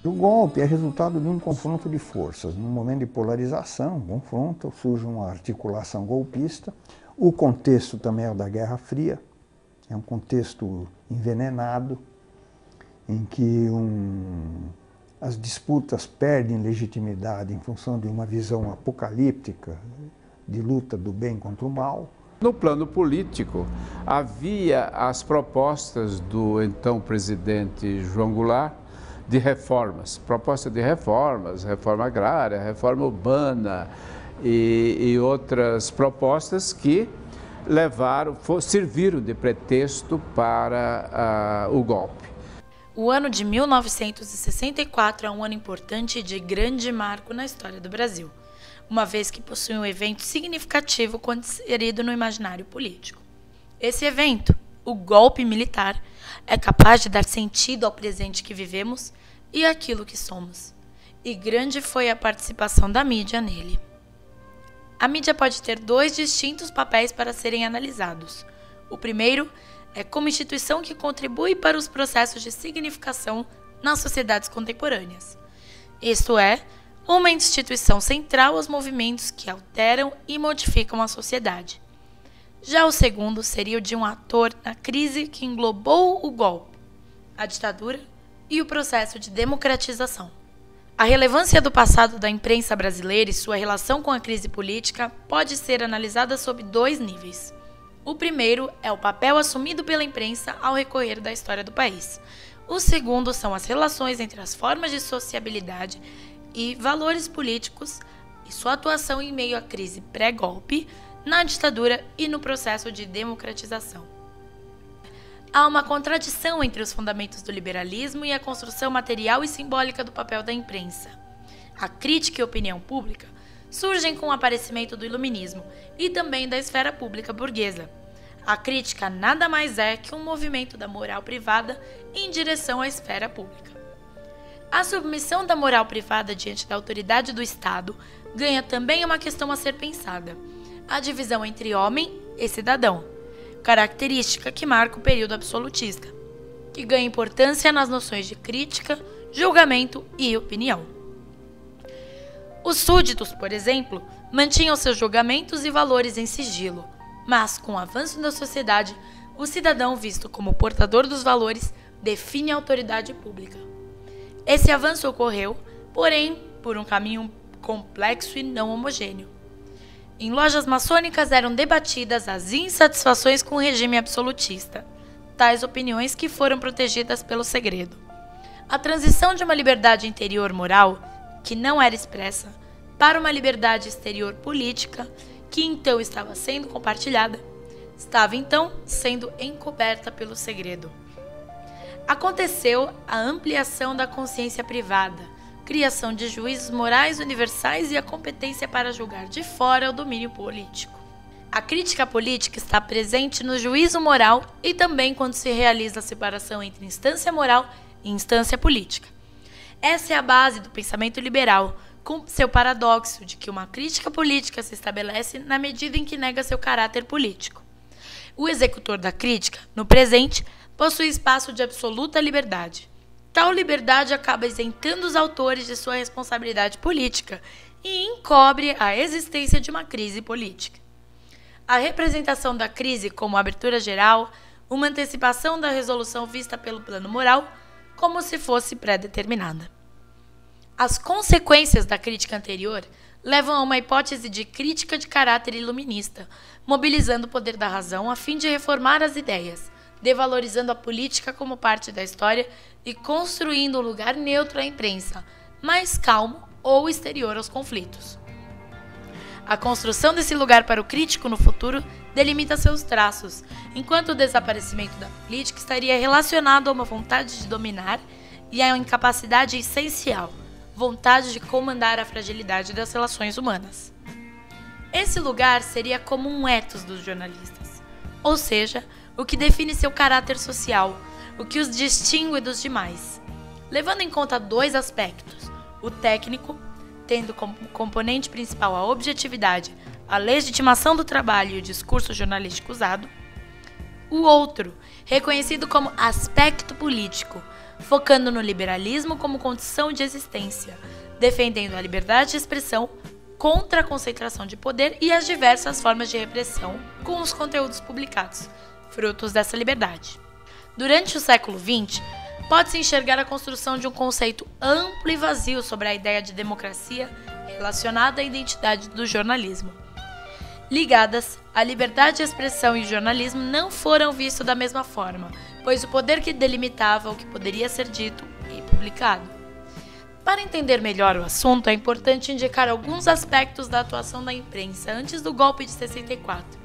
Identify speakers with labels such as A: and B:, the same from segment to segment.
A: O golpe é resultado de um confronto de forças. Num momento de polarização, confronto, surge uma articulação golpista. O contexto também é o da Guerra Fria, é um contexto envenenado, em que as disputas perdem legitimidade em função de uma visão apocalíptica de luta do bem contra o mal.
B: No plano político, havia as propostas do então presidente João Goulart de reformas, proposta de reformas, reforma agrária, reforma urbana e outras propostas que serviram de pretexto para o golpe.
C: O ano de 1964 é um ano importante e de grande marco na história do Brasil, uma vez que possui um evento significativo quando inserido no imaginário político. Esse evento, o golpe militar, é capaz de dar sentido ao presente que vivemos e àquilo que somos. E grande foi a participação da mídia nele. A mídia pode ter dois distintos papéis para serem analisados. O primeiro é como instituição que contribui para os processos de significação nas sociedades contemporâneas. Isto é, uma instituição central aos movimentos que alteram e modificam a sociedade. Já o segundo seria o de um ator na crise que englobou o golpe, a ditadura e o processo de democratização. A relevância do passado da imprensa brasileira e sua relação com a crise política pode ser analisada sob dois níveis. O primeiro é o papel assumido pela imprensa ao recorrer da história do país. O segundo são as relações entre as formas de sociabilidade e valores políticos e sua atuação em meio à crise pré-golpe, na ditadura e no processo de democratização. Há uma contradição entre os fundamentos do liberalismo e a construção material e simbólica do papel da imprensa. A crítica e a opinião pública surgem com o aparecimento do iluminismo e também da esfera pública burguesa. A crítica nada mais é que um movimento da moral privada em direção à esfera pública. A submissão da moral privada diante da autoridade do Estado ganha também uma questão a ser pensada: a divisão entre homem e cidadão, característica que marca o período absolutista, que ganha importância nas noções de crítica, julgamento e opinião. Os súditos, por exemplo, mantinham seus julgamentos e valores em sigilo, mas, com o avanço da sociedade, o cidadão, visto como portador dos valores, define a autoridade pública. Esse avanço ocorreu, porém, por um caminho complexo e não homogêneo. Em lojas maçônicas eram debatidas as insatisfações com o regime absolutista, tais opiniões que foram protegidas pelo segredo. A transição de uma liberdade interior moral, que não era expressa, para uma liberdade exterior política, que então estava sendo compartilhada, estava então sendo encoberta pelo segredo. Aconteceu a ampliação da consciência privada, criação de juízos morais universais e a competência para julgar de fora o domínio político. A crítica política está presente no juízo moral e também quando se realiza a separação entre instância moral e instância política. Essa é a base do pensamento liberal, com seu paradoxo de que uma crítica política se estabelece na medida em que nega seu caráter político. O executor da crítica, no presente, possui espaço de absoluta liberdade. Tal liberdade acaba isentando os autores de sua responsabilidade política e encobre a existência de uma crise política. A representação da crise como abertura geral, uma antecipação da resolução vista pelo plano moral, como se fosse pré-determinada. As consequências da crítica anterior levam a uma hipótese de crítica de caráter iluminista, mobilizando o poder da razão a fim de reformar as ideias, devalorizando a política como parte da história e construindo um lugar neutro à imprensa, mais calmo ou exterior aos conflitos. A construção desse lugar para o crítico no futuro delimita seus traços, enquanto o desaparecimento da política estaria relacionado a uma vontade de dominar e a uma incapacidade essencial, vontade de comandar a fragilidade das relações humanas. Esse lugar seria como um ethos dos jornalistas, ou seja, o que define seu caráter social, o que os distingue dos demais, levando em conta dois aspectos: o técnico, tendo como componente principal a objetividade, a legitimação do trabalho e o discurso jornalístico usado; o outro, reconhecido como aspecto político, focando no liberalismo como condição de existência, defendendo a liberdade de expressão contra a concentração de poder e as diversas formas de repressão com os conteúdos publicados, frutos dessa liberdade. Durante o século XX, pode-se enxergar a construção de um conceito amplo e vazio sobre a ideia de democracia relacionada à identidade do jornalismo. Ligadas, a liberdade de expressão e o jornalismo não foram vistos da mesma forma, pois o poder que delimitava o que poderia ser dito e publicado. Para entender melhor o assunto, é importante indicar alguns aspectos da atuação da imprensa antes do golpe de 64.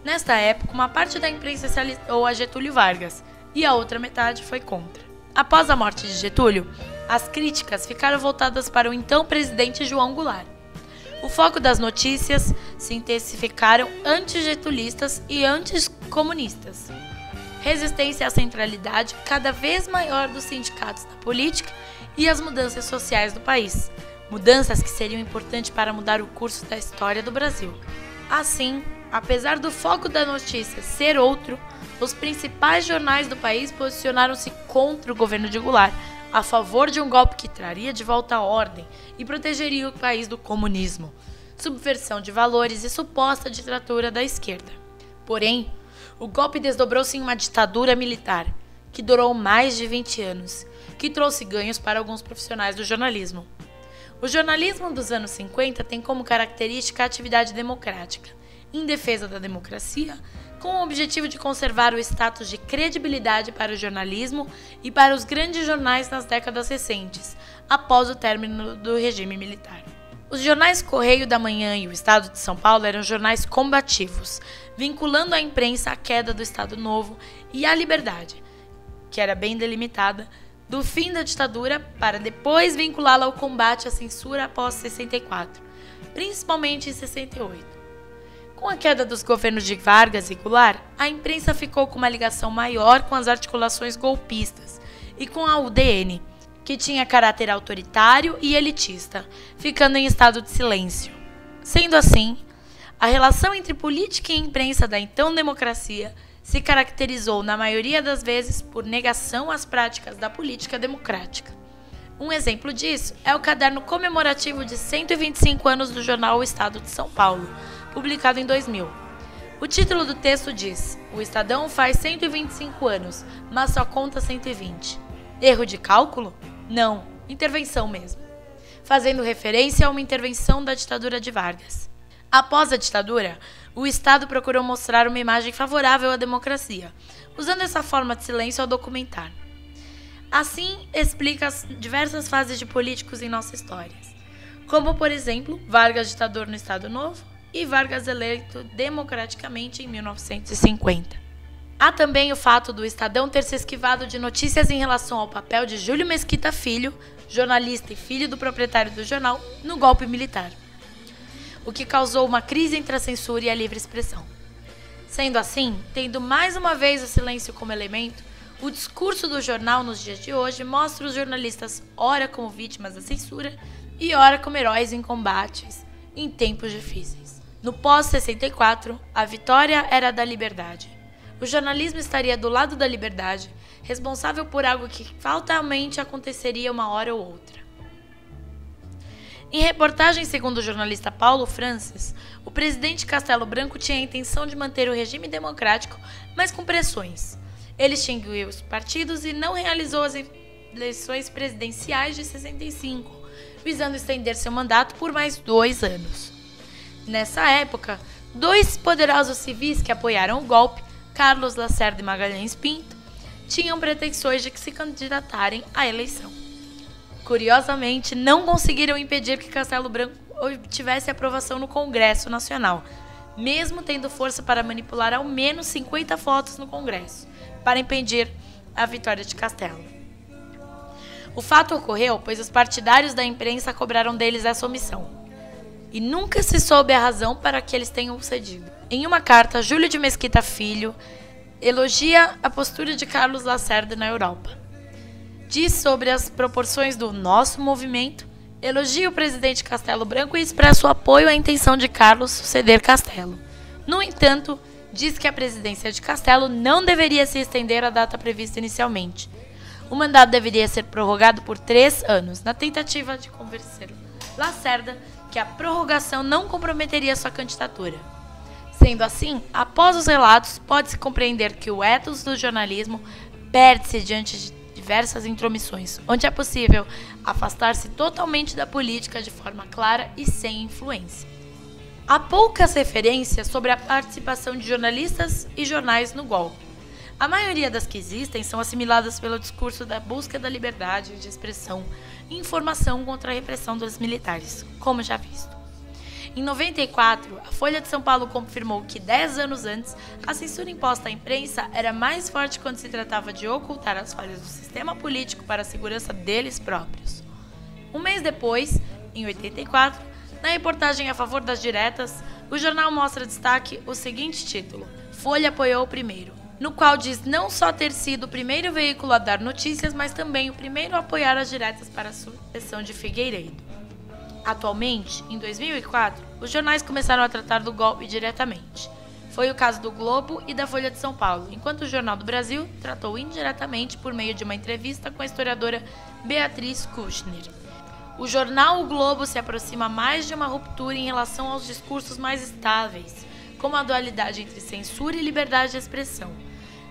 C: Nesta época, uma parte da imprensa se alistou a Getúlio Vargas e a outra metade foi contra. Após a morte de Getúlio, as críticas ficaram voltadas para o então presidente João Goulart. O foco das notícias se intensificaram anti-getulistas e anticomunistas. Resistência à centralidade cada vez maior dos sindicatos na política e as mudanças sociais do país. Mudanças que seriam importantes para mudar o curso da história do Brasil. Assim, apesar do foco da notícia ser outro, os principais jornais do país posicionaram-se contra o governo de Goulart, a favor de um golpe que traria de volta a ordem e protegeria o país do comunismo, subversão de valores e suposta ditadura da esquerda. Porém, o golpe desdobrou-se em uma ditadura militar, que durou mais de 20 anos, que trouxe ganhos para alguns profissionais do jornalismo. O jornalismo dos anos 50 tem como característica a atividade democrática, em defesa da democracia, com o objetivo de conservar o status de credibilidade para o jornalismo e para os grandes jornais nas décadas recentes, após o término do regime militar. Os jornais Correio da Manhã e o Estado de São Paulo eram jornais combativos, vinculando a imprensa à queda do Estado Novo e à liberdade, que era bem delimitada, do fim da ditadura para depois vinculá-la ao combate à censura após 64, principalmente em 68. Com a queda dos governos de Vargas e Goulart, a imprensa ficou com uma ligação maior com as articulações golpistas e com a UDN, que tinha caráter autoritário e elitista, ficando em estado de silêncio. Sendo assim, a relação entre política e imprensa da então democracia se caracterizou, na maioria das vezes, por negação às práticas da política democrática. Um exemplo disso é o caderno comemorativo de 125 anos do jornal O Estado de São Paulo, publicado em 2000. O título do texto diz: "O Estadão faz 125 anos, mas só conta 120. Erro de cálculo? Não, intervenção mesmo." Fazendo referência a uma intervenção da ditadura de Vargas. Após a ditadura, o Estado procurou mostrar uma imagem favorável à democracia, usando essa forma de silêncio ao documentar. Assim, explica as diversas fases de políticos em nossa história, como, por exemplo, Vargas ditador no Estado Novo e Vargas eleito democraticamente em 1950. Há também o fato do Estadão ter se esquivado de notícias em relação ao papel de Júlio Mesquita Filho, jornalista e filho do proprietário do jornal, no golpe militar, o que causou uma crise entre a censura e a livre expressão. Sendo assim, tendo mais uma vez o silêncio como elemento, o discurso do jornal nos dias de hoje mostra os jornalistas ora como vítimas da censura e ora como heróis em combates em tempos difíceis. No pós-64, a vitória era da liberdade. O jornalismo estaria do lado da liberdade, responsável por algo que fatalmente aconteceria uma hora ou outra. Em reportagem segundo o jornalista Paulo Francis, o presidente Castelo Branco tinha a intenção de manter o regime democrático, mas com pressões. Ele extinguiu os partidos e não realizou as eleições presidenciais de 65, visando estender seu mandato por mais 2 anos. Nessa época, 2 poderosos civis que apoiaram o golpe, Carlos Lacerda e Magalhães Pinto, tinham pretensões de que se candidatarem à eleição. Curiosamente, não conseguiram impedir que Castelo Branco obtivesse aprovação no Congresso Nacional, mesmo tendo força para manipular ao menos 50 votos no Congresso, para impedir a vitória de Castelo. O fato ocorreu pois os partidários da imprensa cobraram deles essa omissão, e nunca se soube a razão para que eles tenham cedido. Em uma carta, Júlio de Mesquita Filho elogia a postura de Carlos Lacerda na Europa. Diz sobre as proporções do nosso movimento, elogia o presidente Castelo Branco e expressa o apoio à intenção de Carlos suceder Castelo. No entanto, diz que a presidência de Castelo não deveria se estender à data prevista inicialmente. o mandato deveria ser prorrogado por 3 anos, na tentativa de convencer Lacerda que a prorrogação não comprometeria sua candidatura. Sendo assim, após os relatos, pode-se compreender que o ethos do jornalismo perde-se diante de diversas intromissões, onde é possível afastar-se totalmente da política de forma clara e sem influência. Há poucas referências sobre a participação de jornalistas e jornais no golpe. A maioria das que existem são assimiladas pelo discurso da busca da liberdade de expressão e informação contra a repressão dos militares, como já visto. Em 94, a Folha de São Paulo confirmou que 10 anos antes, a censura imposta à imprensa era mais forte quando se tratava de ocultar as falhas do sistema político para a segurança deles próprios. Um mês depois, em 84, na reportagem a favor das diretas, o jornal mostra destaque o seguinte título: Folha apoiou o primeiro, no qual diz não só ter sido o primeiro veículo a dar notícias, mas também o primeiro a apoiar as diretas para a sucessão de Figueiredo. Atualmente, em 2004, os jornais começaram a tratar do golpe diretamente. Foi o caso do Globo e da Folha de São Paulo, enquanto o Jornal do Brasil tratou indiretamente por meio de uma entrevista com a historiadora Beatriz Kushner. O jornal O Globo se aproxima mais de uma ruptura em relação aos discursos mais estáveis, como a dualidade entre censura e liberdade de expressão.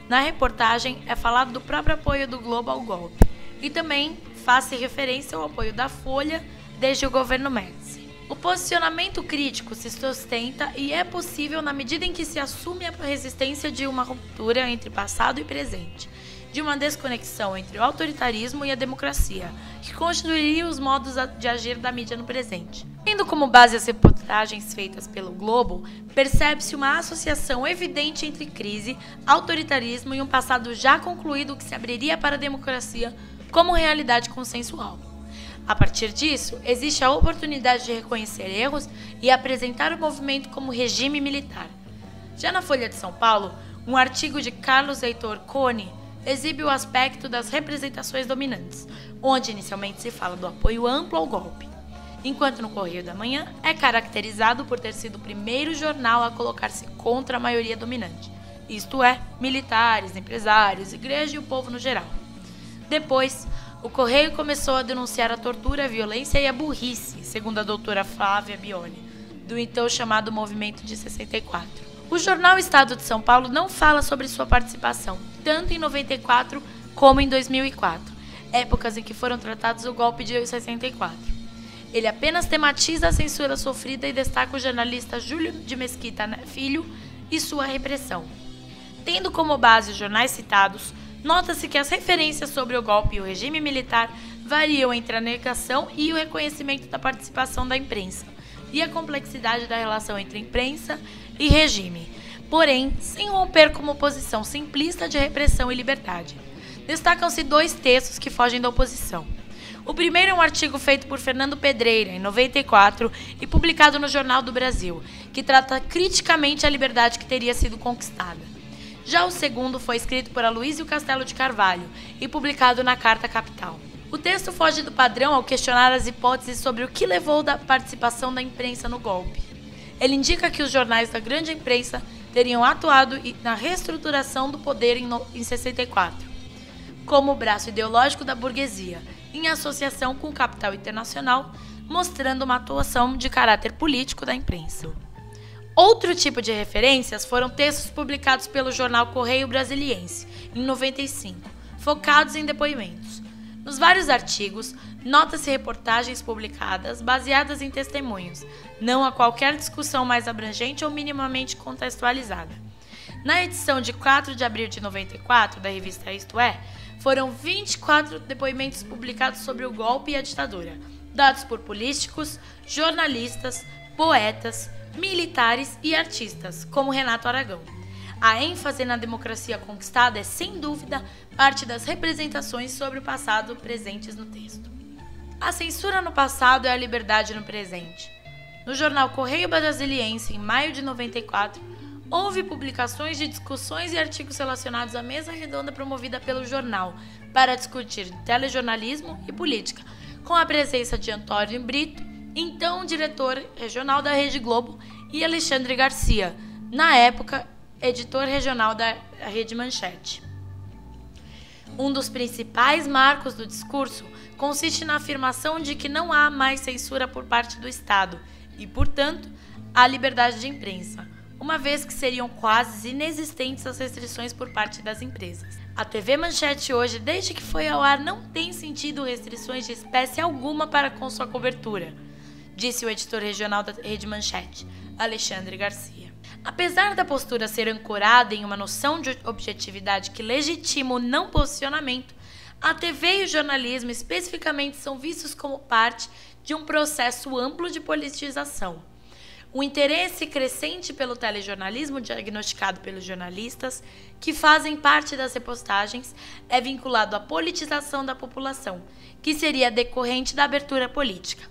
C: Na reportagem, é falado do próprio apoio do Globo ao golpe, e também faz-se referência ao apoio da Folha desde o governo Médici. O posicionamento crítico se sustenta e é possível na medida em que se assume a resistência de uma ruptura entre passado e presente, de uma desconexão entre o autoritarismo e a democracia, que constituiria os modos de agir da mídia no presente. Tendo como base as reportagens feitas pelo Globo, percebe-se uma associação evidente entre crise, autoritarismo e um passado já concluído que se abriria para a democracia como realidade consensual. A partir disso, existe a oportunidade de reconhecer erros e apresentar o movimento como regime militar. Já na Folha de São Paulo, um artigo de Carlos Heitor Cone exibe o aspecto das representações dominantes, onde inicialmente se fala do apoio amplo ao golpe, enquanto no Correio da Manhã é caracterizado por ter sido o primeiro jornal a colocar-se contra a maioria dominante, isto é, militares, empresários, igreja e o povo no geral. Depois, o Correio começou a denunciar a tortura, a violência e a burrice, segundo a doutora Flávia Bioli, do então chamado Movimento de 64. O jornal Estado de São Paulo não fala sobre sua participação, tanto em 94 como em 2004, épocas em que foram tratados o golpe de 64. Ele apenas tematiza a censura sofrida e destaca o jornalista Júlio de Mesquita Filho e sua repressão. Tendo como base os jornais citados, nota-se que as referências sobre o golpe e o regime militar variam entre a negação e o reconhecimento da participação da imprensa e a complexidade da relação entre imprensa e regime, porém, sem romper como posição simplista de repressão e liberdade. Destacam-se 2 textos que fogem da oposição. O primeiro é um artigo feito por Fernando Pedreira, em 94, e publicado no Jornal do Brasil, que trata criticamente a liberdade que teria sido conquistada. Já o segundo foi escrito por Aloysio Castelo de Carvalho e publicado na Carta Capital. O texto foge do padrão ao questionar as hipóteses sobre o que levou da participação da imprensa no golpe. Ele indica que os jornais da grande imprensa teriam atuado na reestruturação do poder em 64, como o braço ideológico da burguesia, em associação com o capital internacional, mostrando uma atuação de caráter político da imprensa. Outro tipo de referências foram textos publicados pelo jornal Correio Brasiliense, em 95, focados em depoimentos. Nos vários artigos, nota-se reportagens publicadas baseadas em testemunhos, não há qualquer discussão mais abrangente ou minimamente contextualizada. Na edição de 4 de abril de 94 da revista Isto É, foram 24 depoimentos publicados sobre o golpe e a ditadura, dados por políticos, jornalistas, poetas, militares e artistas, como Renato Aragão. A ênfase na democracia conquistada é, sem dúvida, parte das representações sobre o passado presentes no texto. A censura no passado é a liberdade no presente. No jornal Correio Brasiliense, em maio de 94, houve publicações de discussões e artigos relacionados à mesa redonda promovida pelo jornal para discutir telejornalismo e política, com a presença de Antônio Brito, então diretor regional da Rede Globo, e Alexandre Garcia, na época editor regional da Rede Manchete. Um dos principais marcos do discurso consiste na afirmação de que não há mais censura por parte do Estado e, portanto, há liberdade de imprensa, uma vez que seriam quase inexistentes as restrições por parte das empresas. A TV Manchete hoje, desde que foi ao ar, não tem sentido restrições de espécie alguma para com sua cobertura, disse o editor regional da Rede Manchete, Alexandre Garcia. Apesar da postura ser ancorada em uma noção de objetividade que legitima o não posicionamento, a TV e o jornalismo especificamente são vistos como parte de um processo amplo de politização. O interesse crescente pelo telejornalismo diagnosticado pelos jornalistas, que fazem parte das repostagens, é vinculado à politização da população, que seria decorrente da abertura política.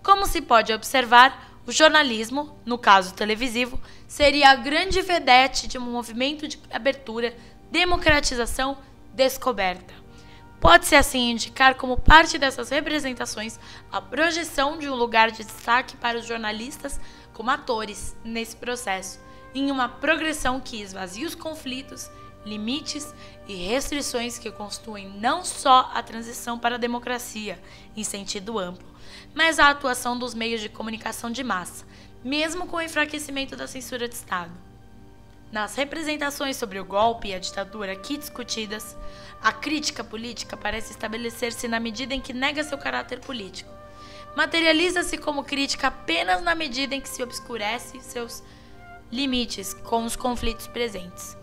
C: Como se pode observar, o jornalismo, no caso televisivo, seria a grande vedete de um movimento de abertura, democratização, descoberta. Pode-se assim indicar como parte dessas representações a projeção de um lugar de destaque para os jornalistas como atores nesse processo, em uma progressão que esvazia os conflitos, limites e restrições que constituem não só a transição para a democracia, em sentido amplo, mas a atuação dos meios de comunicação de massa, mesmo com o enfraquecimento da censura de Estado. Nas representações sobre o golpe e a ditadura aqui discutidas, a crítica política parece estabelecer-se na medida em que nega seu caráter político. Materializa-se como crítica apenas na medida em que se obscurece seus limites com os conflitos presentes,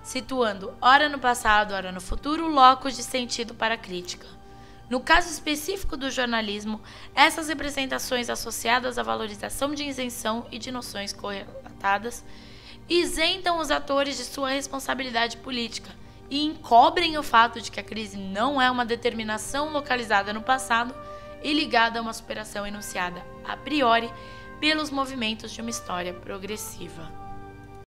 C: situando, ora no passado, ora no futuro, locos de sentido para a crítica. No caso específico do jornalismo, essas representações associadas à valorização de isenção e de noções correlatadas isentam os atores de sua responsabilidade política e encobrem o fato de que a crise não é uma determinação localizada no passado e ligada a uma superação enunciada a priori pelos movimentos de uma história progressiva.